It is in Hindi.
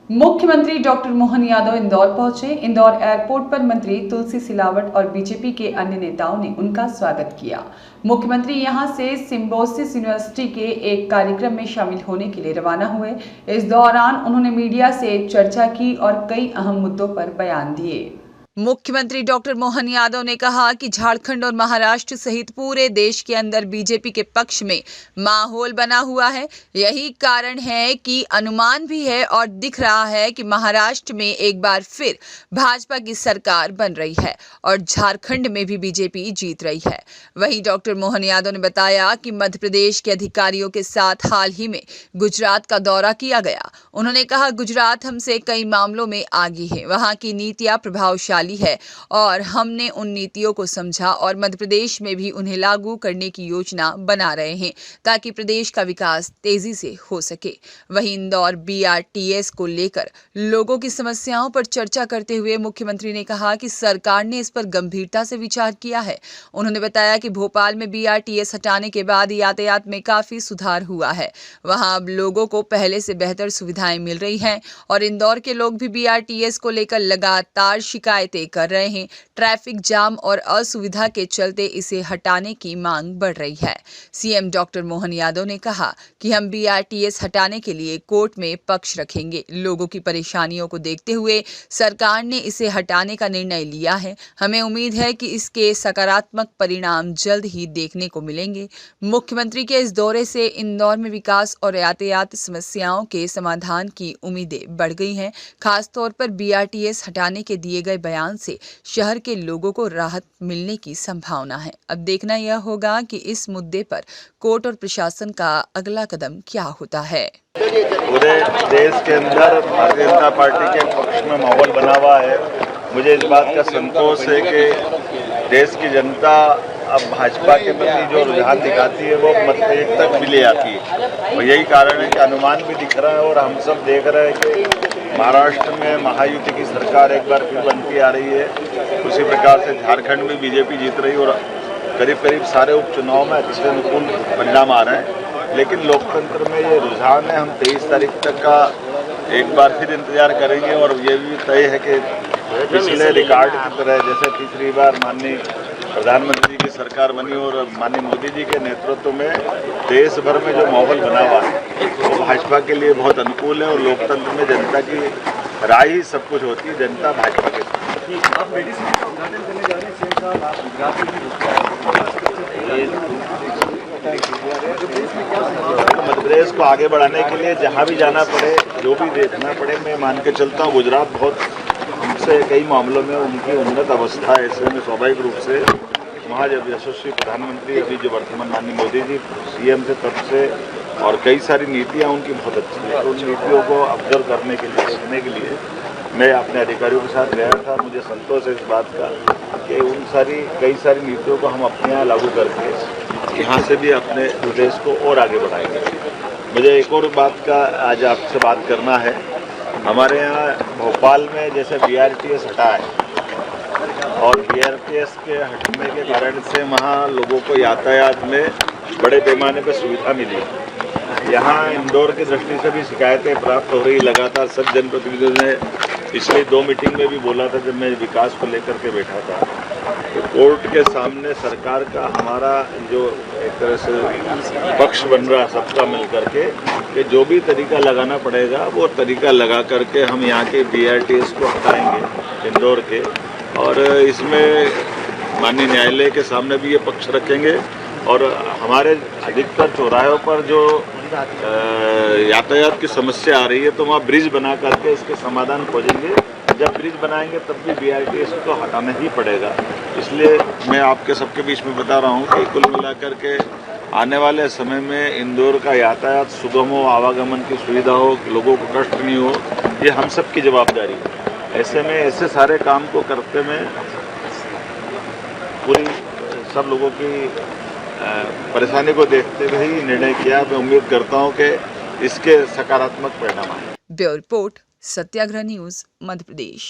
मुख्यमंत्री डॉक्टर मोहन यादव इंदौर पहुंचे। इंदौर एयरपोर्ट पर मंत्री तुलसी सिलावट और बीजेपी के अन्य नेताओं ने उनका स्वागत किया। मुख्यमंत्री यहां से सिम्बायोसिस यूनिवर्सिटी के एक कार्यक्रम में शामिल होने के लिए रवाना हुए। इस दौरान उन्होंने मीडिया से चर्चा की और कई अहम मुद्दों पर बयान दिए। मुख्यमंत्री डॉक्टर मोहन यादव ने कहा कि झारखंड और महाराष्ट्र सहित पूरे देश के अंदर बीजेपी के पक्ष में माहौल बना हुआ है। यही कारण है कि अनुमान भी है और दिख रहा है कि महाराष्ट्र में एक बार फिर भाजपा की सरकार बन रही है और झारखंड में भी बीजेपी जीत रही है। वहीं डॉक्टर मोहन यादव ने बताया कि मध्य प्रदेश के अधिकारियों के साथ हाल ही में गुजरात का दौरा किया गया। उन्होंने कहा, गुजरात हमसे कई मामलों में आगे है, वहां की नीतियां प्रभावशाली है और हमने उन नीतियों को समझा और मध्य प्रदेश में भी उन्हें लागू करने की योजना बना रहे हैं ताकि प्रदेश का विकास तेजी से हो सके। वहीं इंदौर बीआरटीएस को लेकर लोगों की समस्याओं पर चर्चा करते हुए मुख्यमंत्री ने कहा कि सरकार ने इस पर गंभीरता से विचार किया है। उन्होंने बताया कि भोपाल में बीआरटीएस हटाने के बाद यातायात में काफी सुधार हुआ है। वहां अब लोगों को पहले से बेहतर सुविधाएं मिल रही हैं और इंदौर के लोग भी बीआरटीएस को लेकर लगातार शिकायतें कर रहे हैं। ट्रैफिक जाम और असुविधा के चलते इसे हटाने की मांग बढ़ रही है। सीएम डॉक्टर मोहन यादव ने कहा कि हम बीआरटीएस हटाने के लिए कोर्ट में पक्ष रखेंगे। लोगों की परेशानियों को देखते हुए सरकार ने इसे हटाने का निर्णय लिया है। हमें उम्मीद है कि इसके सकारात्मक परिणाम जल्द ही देखने को मिलेंगे। मुख्यमंत्री के इस दौरे से इंदौर में विकास और यातायात समस्याओं के समाधान की उम्मीदें बढ़ गई हैं। खासतौर पर बीआरटीएस हटाने के दिए गए बयान से शहर के लोगों को राहत मिलने की संभावना है। अब देखना यह होगा कि इस मुद्दे पर कोर्ट और प्रशासन का अगला कदम क्या होता है। पूरे देश के अंदर भारतीय जनता पार्टी के पक्ष में माहौल बना हुआ है। मुझे इस बात का संतोष है कि देश की जनता अब भाजपा के प्रति जो रुझान दिखाती है वो मतभेद तक भी ले आती है और यही कारण है कि अनुमान भी दिख रहा है और हम सब देख रहे हैं कि महाराष्ट्र में महायुति की सरकार एक बार फिर बनती आ रही है। उसी प्रकार से झारखंड में बीजेपी जीत रही है और करीब करीब सारे उपचुनाव में अच्छे अनुकूल परिणाम आ रहे हैं। लेकिन लोकतंत्र में ये रुझान है। हम 23 तारीख तक का एक बार फिर इंतजार करेंगे और ये भी तय है कि पिछले रिकॉर्ड की तरह जैसे तीसरी बार माननीय प्रधानमंत्री की सरकार बनी और माननीय मोदी जी के नेतृत्व में देश भर में जो माहौल बना हुआ है वो भाजपा के लिए बहुत अनुकूल है और लोकतंत्र में जनता की राय ही सब कुछ होती है। जनता भाजपा के साथ मध्य प्रदेश को आगे बढ़ाने के लिए जहाँ भी जाना पड़े, जो भी देखना पड़े, मैं मान के चलता हूँ गुजरात बहुत हमसे कई मामलों में उनकी उन्नत अवस्था है। ऐसे में स्वाभाविक रूप से वहाँ जब यशस्वी प्रधानमंत्री अभी जो वर्तमान माननीय मोदी जी सीएम थे तब से और कई सारी नीतियाँ उनकी बहुत अच्छी है। तो उन नीतियों को ऑब्जर्व करने के लिए सीखने के लिए मैं अपने अधिकारियों के साथ गया था। मुझे संतोष है इस बात का कि उन कई सारी नीतियों को हम अपने यहाँ लागू करके यहाँ से भी अपने प्रदेश को और आगे बढ़ाएंगे। मुझे एक और बात का आज आपसे बात करना है। हमारे यहाँ भोपाल में जैसे बीआरटीएस हटा है और बीआरटीएस के हटने के कारण से वहाँ लोगों को यातायात में बड़े पैमाने पर सुविधा मिली। यहाँ इंदौर की दृष्टि से भी शिकायतें प्राप्त हो रही। लगातार सब जनप्रतिनिधियों ने पिछली 2 मीटिंग में भी बोला था जब मैं विकास को लेकर के बैठा था तो कोर्ट के सामने सरकार का हमारा जो एक तरह से पक्ष बन रहा सबका मिल करके कि जो भी तरीका लगाना पड़ेगा वो तरीका लगा करके हम यहाँ के बीआरटीएस को हटाएंगे इंदौर के और इसमें माननीय न्यायालय के सामने भी ये पक्ष रखेंगे और हमारे अधिकतर चौराहों पर जो यातायात की समस्या आ रही है तो वहाँ ब्रिज बना करके इसके समाधान खोजेंगे। जब ब्रिज बनाएंगे तब भी बीआरटीएस को हटाना ही पड़ेगा। इसलिए मैं आपके सबके बीच में बता रहा हूँ कि कुल मिलाकर के आने वाले समय में इंदौर का यातायात सुगम हो, आवागमन की सुविधा हो, लोगों को कष्ट नहीं हो, ये हम सब की जवाबदारी है। ऐसे में ऐसे सारे काम को करते में पूरी सब लोगों की परेशानी को देखते हुए ही निर्णय किया। मैं उम्मीद करता हूं कि इसके सकारात्मक परिणाम आए। ब्यूरो रिपोर्ट, सत्याग्रह न्यूज, मध्य प्रदेश।